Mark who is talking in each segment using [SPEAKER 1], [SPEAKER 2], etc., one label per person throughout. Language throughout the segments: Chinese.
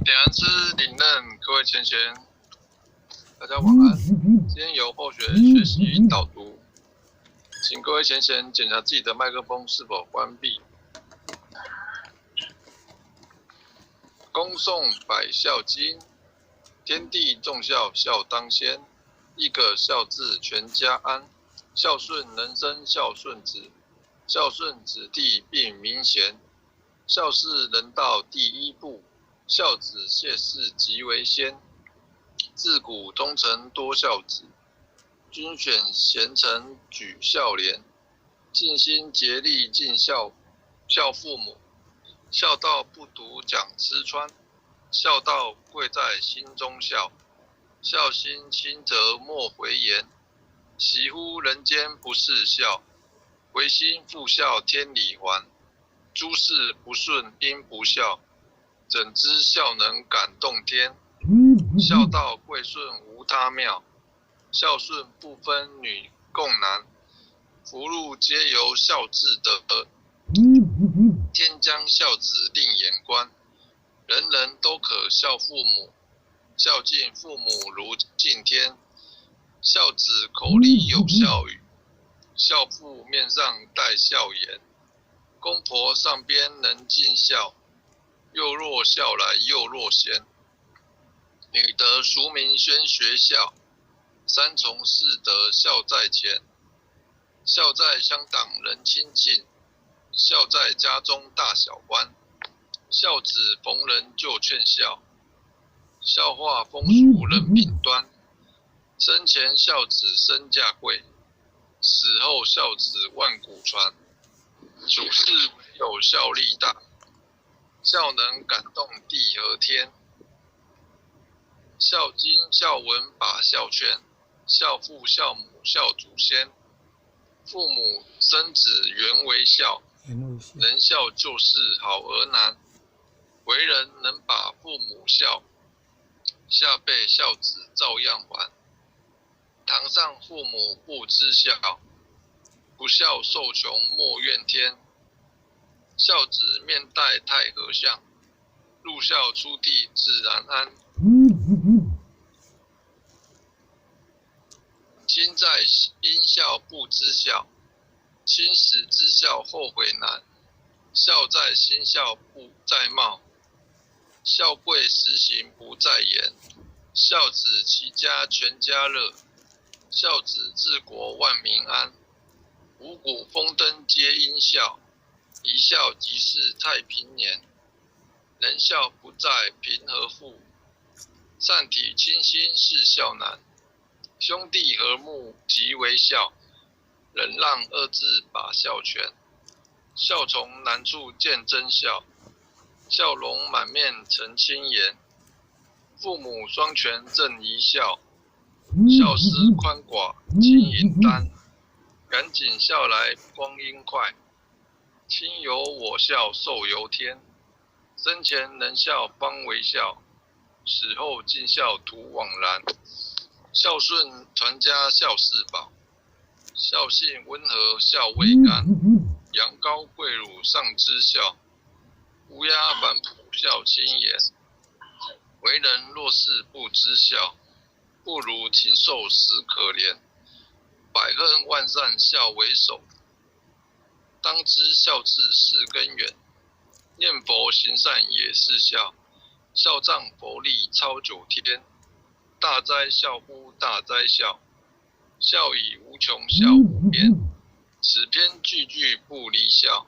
[SPEAKER 1] 点燃之领任，各位前贤，大家晚安。今天由后学学习导读，请各位前贤检查自己的麦克风是否关闭。恭送百孝经，天地众孝，孝当先。一个孝字，全家安。孝顺人生，孝顺子，孝顺子弟并民贤。孝是人道第一步，孝子谢氏即为先。自古通臣多孝子，君选贤臣举孝廉。尽心竭力尽孝父母，孝道不独讲吃穿，孝道贵在心中孝。孝心亲则莫回言，惜乎人间不是孝，唯心复孝天理还。诸事不顺因不孝，怎知孝能感动天？孝道贵顺无他妙，孝顺不分女共男。福禄皆由孝至得，天将孝子令眼观。人人都可孝父母，孝敬父母如敬天。孝子口里有孝语，孝父面上带孝颜。公婆上边能尽孝，幼若孝来幼若贤。女德淑名宣学孝，三从四德孝在前。孝在乡党人亲近，孝在家中大小官。孝子逢人就劝孝，孝化风俗人品端。生前孝子身价贵，死后孝子万古传。处事唯有孝力大，孝能感动地和天。孝经孝文把孝劝，孝父孝母孝祖先。父母生子原为孝，能孝就是好儿男。为人能把父母孝，下辈孝子照样还。堂上父母不知孝，不孝受穷莫怨天。孝子面带太和相，入孝出地自然安。亲在因孝不知孝，亲时知孝后悔难。孝在心孝不在貌，孝贵实行不在言。孝子齐家全家乐，孝子治国万民安。五谷丰登皆因孝，一孝即是太平年。人孝不在贫和富，善体清心是孝难。兄弟和睦即为孝，忍让二字把孝全。孝从难处见真孝，笑容满面成亲颜。父母双全正一孝，孝思宽寡轻盈担。赶紧孝来光阴快，亲由我孝寿由天。生前能孝方为孝，死后尽孝图枉然。孝顺传家孝事宝，孝性温和孝未干。羊羔跪乳上知孝，乌鸦反哺孝亲言。为人若是不知孝，不如禽兽实可怜。百恨万善孝为首，当知孝字是根源。念佛行善也是孝，孝仗佛力超九天。大哉孝乎大哉孝，孝以无穷孝无边。此篇句句不离孝，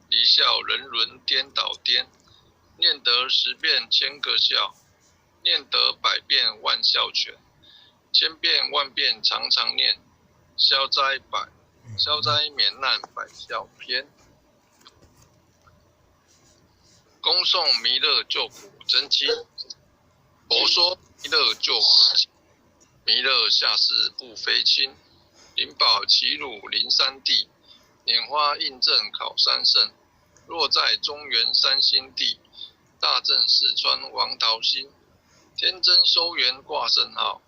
[SPEAKER 1] 离孝人伦颠倒颠。念得10遍千个孝，念得100遍万孝全。千遍万遍常常念，消灾免难百孝篇。恭送弥勒救苦真经。佛说弥勒救苦经，弥勒下世不非亲。灵宝齐鲁临山地，拈花印证考三圣。若在中原三星地，大正四川王桃心。天真收元挂圣号，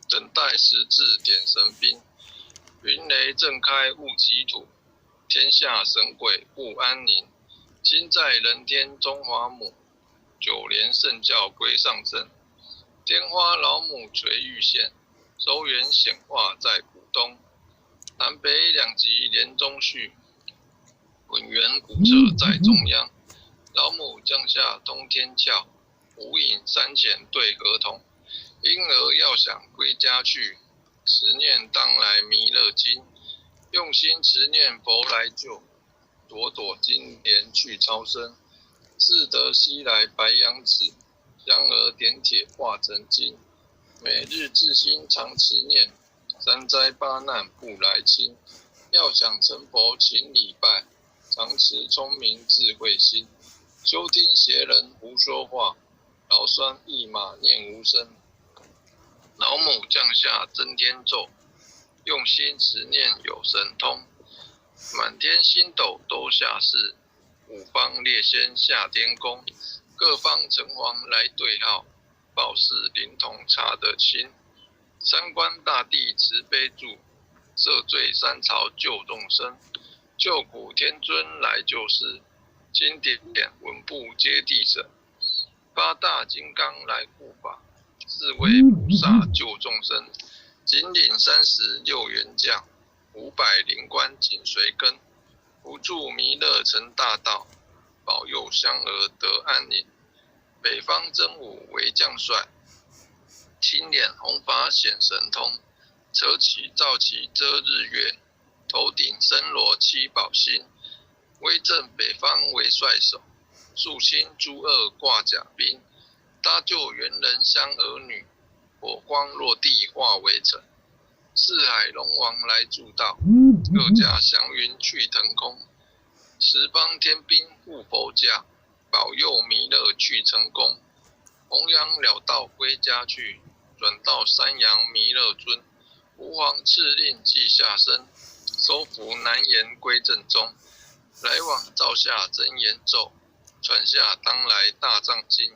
[SPEAKER 1] 等待时至点神兵。云雷震开雾极土，天下神鬼不安宁。亲在人天中华母， 9年圣教归上圣。天花老母垂玉县，收元显化在古东。南北2极连中续，滚圆古彻在中央。老母降下通天窍，无影山前对河童。婴儿要想归家去，持念当来弥勒经。用心持念佛来救，朵朵金莲去超生。自得西来白羊子，香儿点铁化成金。每日至心常持念，三灾八难不来侵。要想成佛请礼拜，常持聪明智慧心。休听邪人胡说话，老酸一马念无声。老母降下真天咒，用心持念有神通。满天星斗都下世，五方列仙下天宫。各方城隍来对号，报事灵通查得清。三官大帝慈悲助，赦罪三朝救众生。救苦天尊来救世，经典文部接地审。八大金刚来护法，四位菩萨救众生。紧领36员将，500灵官紧随跟。扶助弥勒成大道，保佑香儿得安宁。北方真武为将帅，青脸红发显神通。车旗照旗遮日月，头顶身罗七宝星。威震北方为帅首，肃清诸恶挂甲兵。搭救猿人香儿女，火光落地化为尘。四海龙王来助道，各家祥云去腾空。十方天兵护佛驾，保佑弥勒去成功。弘扬了道归家去，转到山阳弥勒尊。吾皇敕令记下身，收服难言归正中。来往照下真言咒，传下当来大藏经。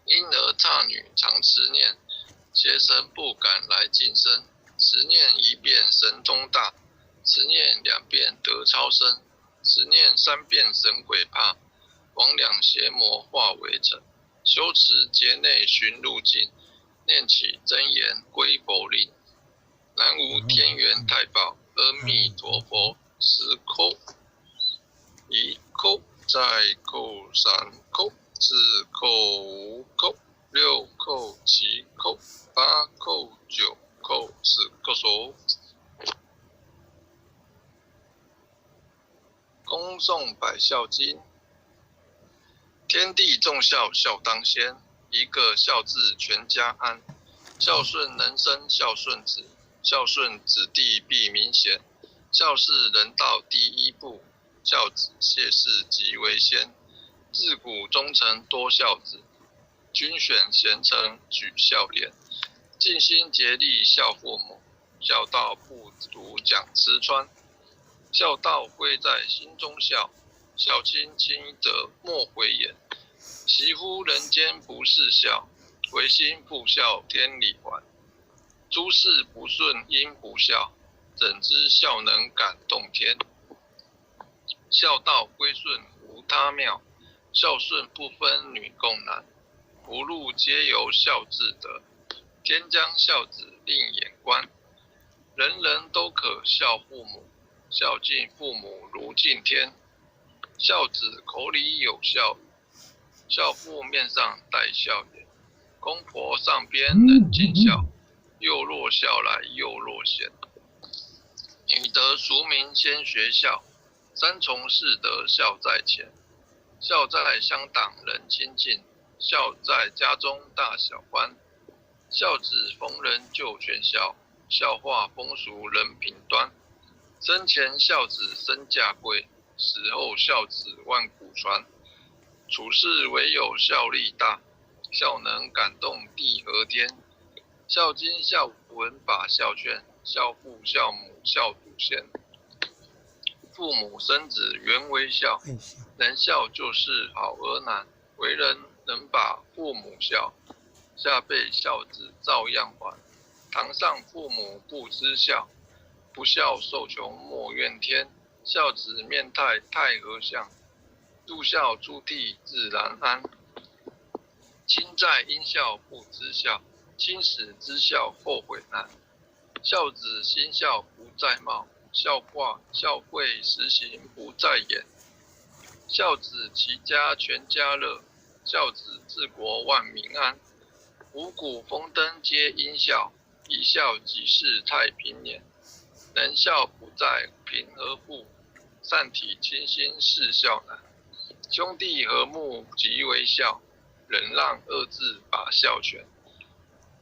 [SPEAKER 1] 婴儿刹女常持念，邪神不敢来近身。持念1遍神通大，持念2遍得超生，持念3遍神鬼怕。魍魉邪魔化为尘，修持劫内寻路径。念起真言归佛令，南无天元太保阿弥陀佛。10叩，1叩，再叩，3叩，4叩，5叩，6叩，7叩，8叩，9叩，10叩手。恭诵百孝经。天地众孝，孝当先。一个孝字全家安。孝顺能生孝顺子，孝顺子弟必明贤。孝是人道第一步，孝子谢世即为先。自古忠臣多孝子，君选贤臣举孝廉。尽心竭力孝父母，孝道不独讲吃穿。孝道贵在心中孝，孝亲亲者莫讳言。惜乎人间不是孝，唯心复孝天理还。诸事不顺因不孝，怎知孝能感动天？孝道归顺无他妙，孝顺不分女共男。福禄皆由孝至得，天将孝子令眼观。人人都可孝父母，孝敬父母如敬天。孝子口里有孝语，孝父面上带孝颜。公婆上边能尽孝，幼弱孝来幼弱贤。女德俗名先学孝，三从四德孝在前。孝在乡党人亲近，孝在家中大小欢。孝子逢人就全孝，孝化风俗人品端。生前孝子身价贵，死后孝子万古传。处事唯有孝力大，孝能感动地和天。孝经孝文法孝劝，孝父孝母孝祖先。父母生子原为孝，能孝就是好儿男。为人能把父母孝，下辈孝子照样还。堂上父母不知孝，不孝受穷莫怨天。孝子面态太和相，入孝出地自然安。亲在因孝不知孝，亲始知孝后悔难。孝子心孝不在貌，孝贵实行不在言。孝子齐家全家乐，孝子治国万民安。五谷丰登皆因孝，以孝济世太平年。人孝不在贫和富，善体亲心是孝难。兄弟和睦即为孝，忍让二字把孝全。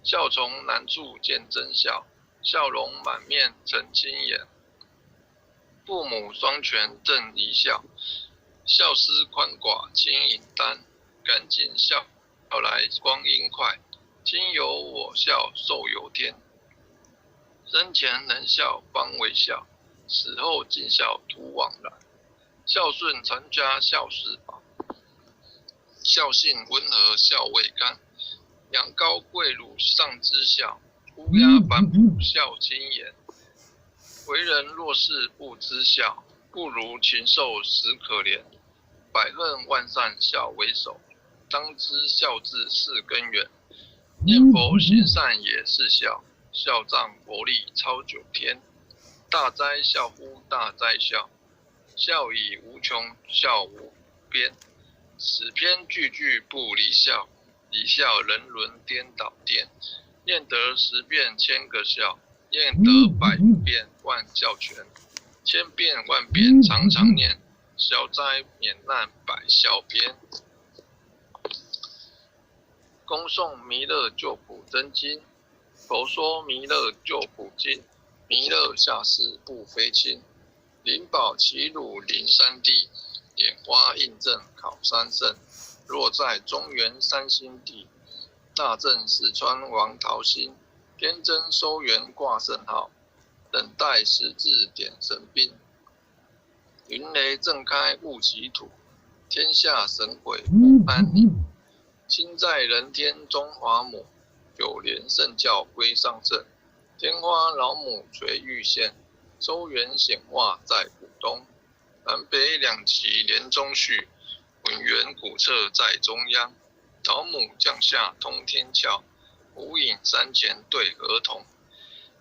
[SPEAKER 1] 孝从难处见真孝，笑容满面成亲颜。父母双全正一孝，孝思宽寡轻盈担。赶紧孝来光阴快，亲有我孝寿有天。生前能孝方为孝，死后尽孝图往来。孝顺传家孝是宝，孝信温和孝未干。羊羔跪乳上知孝，乌鸦反哺孝亲言。为人若是不知孝，不如禽兽实可怜。百恨万善孝为首，当知孝字是根源。念佛行善也是孝，孝仗佛力超九天。大哉孝乎大哉孝，孝以无穷孝无边。此篇句句不离孝，离孝人伦颠倒颠。念得10遍千个孝，念得100遍万孝全。千遍万遍常常念，消灾免难百孝篇。恭诵弥勒救苦真经。佛说弥勒救苦经，弥勒下世不非亲。灵宝齐鲁灵山地，莲花印证考三圣。若在中原三星地，大正四川王桃心。天真收元挂圣号，等待时至点神兵。云雷震开雾起土，天下神鬼不安宁。亲在人天中华母，九莲圣教归上圣。天花老母垂玉线，收元显化在古东。南北两旗连中续，文源古册在中央。老母降下通天窍，无影山前对儿童。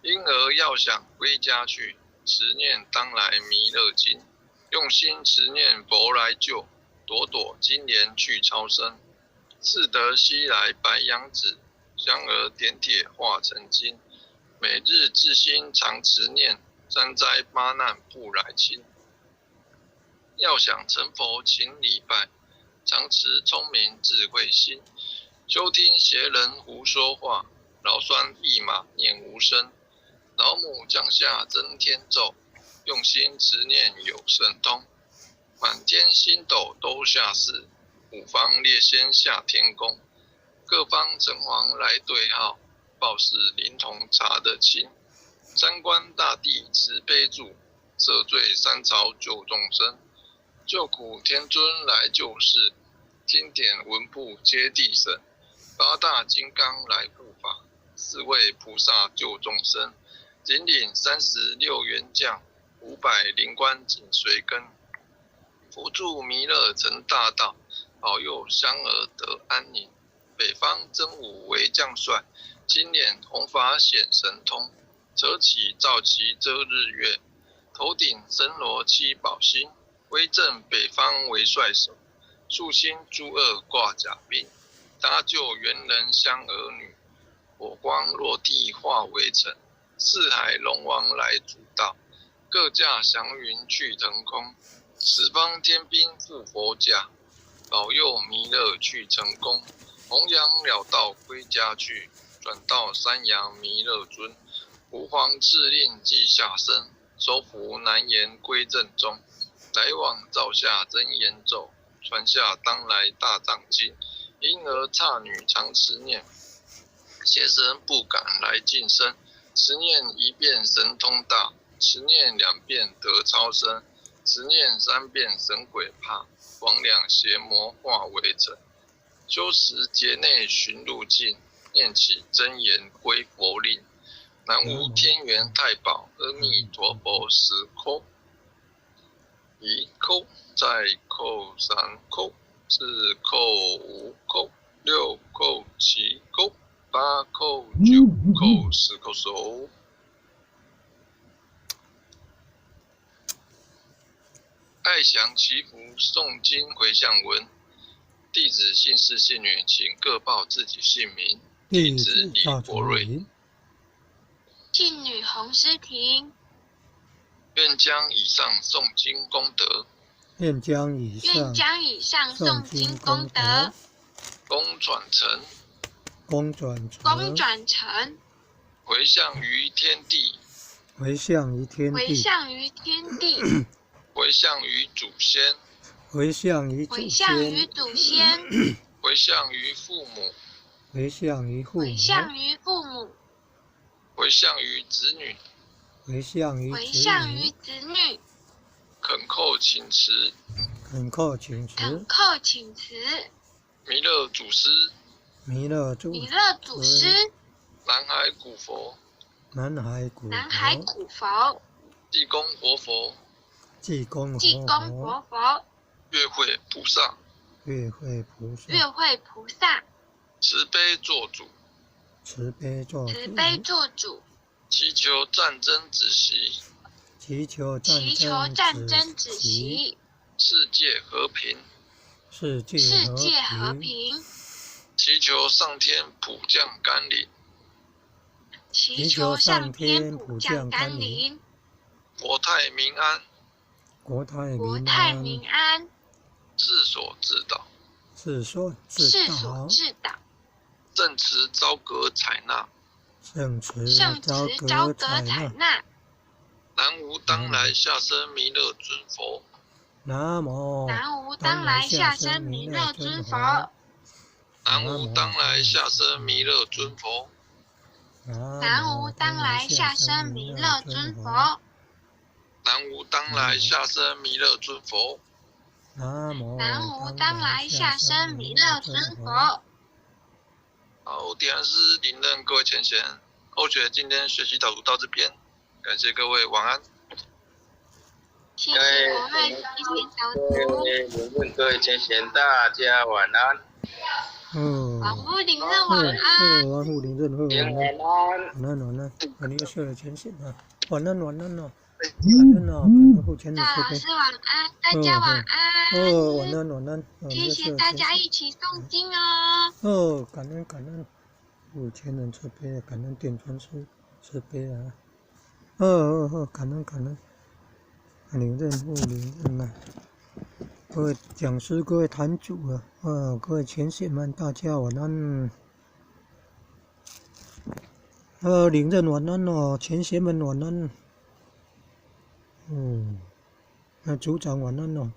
[SPEAKER 1] 婴儿要想归家去，持念当来弥勒经。用心持念佛来救，朵朵金莲去超生。自得西来白羊子，香儿点铁化成金。每日至心常持念，三灾八难不来侵。要想成佛请礼拜，常持聪明智慧心。休听邪人胡说话，老酸一马念无声。老母降下真天咒，用心持念有神通。满天星斗都下世，五方列仙下天宫。各方城隍来对号，报事灵童查得清。三官大帝慈悲助，赦罪三朝救众生。救苦天尊来救世，经典文部接地神。八大金刚来护法，4位菩萨救众生。引领36员将，500灵官紧随跟。辅助弥勒成大道，保佑香儿得安宁。北方真武为将帅，今年弘法显神通。扯起照旗遮日月，头顶神罗七宝星。威震北方为帅首，竖心诸恶挂甲兵。搭救猿人香儿女，火光落地化为尘。四海龙王来主道，各驾祥云去腾空。十方天兵护佛驾，保佑弥勒去成功。弘扬了道归家去，转到山阳弥勒尊。吾皇敕令记下生，收服难言归正中。来往照下真言咒，传下当来大藏经。婴儿刹女常持念，邪神不敢来近身。持念1遍神通大，持念2遍得超生。持念3遍神鬼怕，魍魉邪魔化为尘。修持劫内寻路径，念起真言归佛令。南无天元太保阿弥陀佛10叩，1叩，再叩3叩，4叩5叩，6叩8口、9口、10口熟。爱降祈福诵经回向文，弟子姓氏姓名，请各报自己姓名。弟子李国瑞。
[SPEAKER 2] 信女洪诗婷。
[SPEAKER 1] 愿将以上诵经功德，
[SPEAKER 2] 愿将以上诵经功德，
[SPEAKER 1] 功转成，回向于天地，
[SPEAKER 2] 回向于
[SPEAKER 1] 祖先，
[SPEAKER 2] 回向于
[SPEAKER 1] 父母，
[SPEAKER 2] 回向于
[SPEAKER 1] 子女，恳叩请辞，弥勒祖师，南海古佛，济公活佛，月会菩萨，慈悲做主，祈求战争止息，世界和平，祈求上天普降甘霖，国泰民安，世所自导，正持昭格采纳，南无当来下生弥勒尊佛，
[SPEAKER 2] 南无当来下生弥勒尊佛，
[SPEAKER 1] 南无当来下生弥勒尊佛，
[SPEAKER 2] 南无当来下生弥勒尊佛，
[SPEAKER 1] 南无当来下生弥勒尊佛，
[SPEAKER 2] 南无当来下生弥勒尊佛。
[SPEAKER 1] 好，点燃师领任各位前贤，欧学今天学习导读到这边，感谢各位，晚安。
[SPEAKER 2] 谢谢各位前贤导读。
[SPEAKER 3] 各位前贤，大家晚安。
[SPEAKER 2] 王护领任晚安。
[SPEAKER 3] 晚
[SPEAKER 2] 安。你又睡了前贤啊？晚安哦。大老师晚安，大家晚安。
[SPEAKER 3] 晚安。
[SPEAKER 2] 谢谢大家一起诵经哦。
[SPEAKER 3] 感恩，前人慈悲，感恩点传师慈悲啊。感恩。领任啊！各位讲师，各位坛主啊，各位前贤们，大家晚安。领任晚安哦，前贤们晚安。组长晚安哦。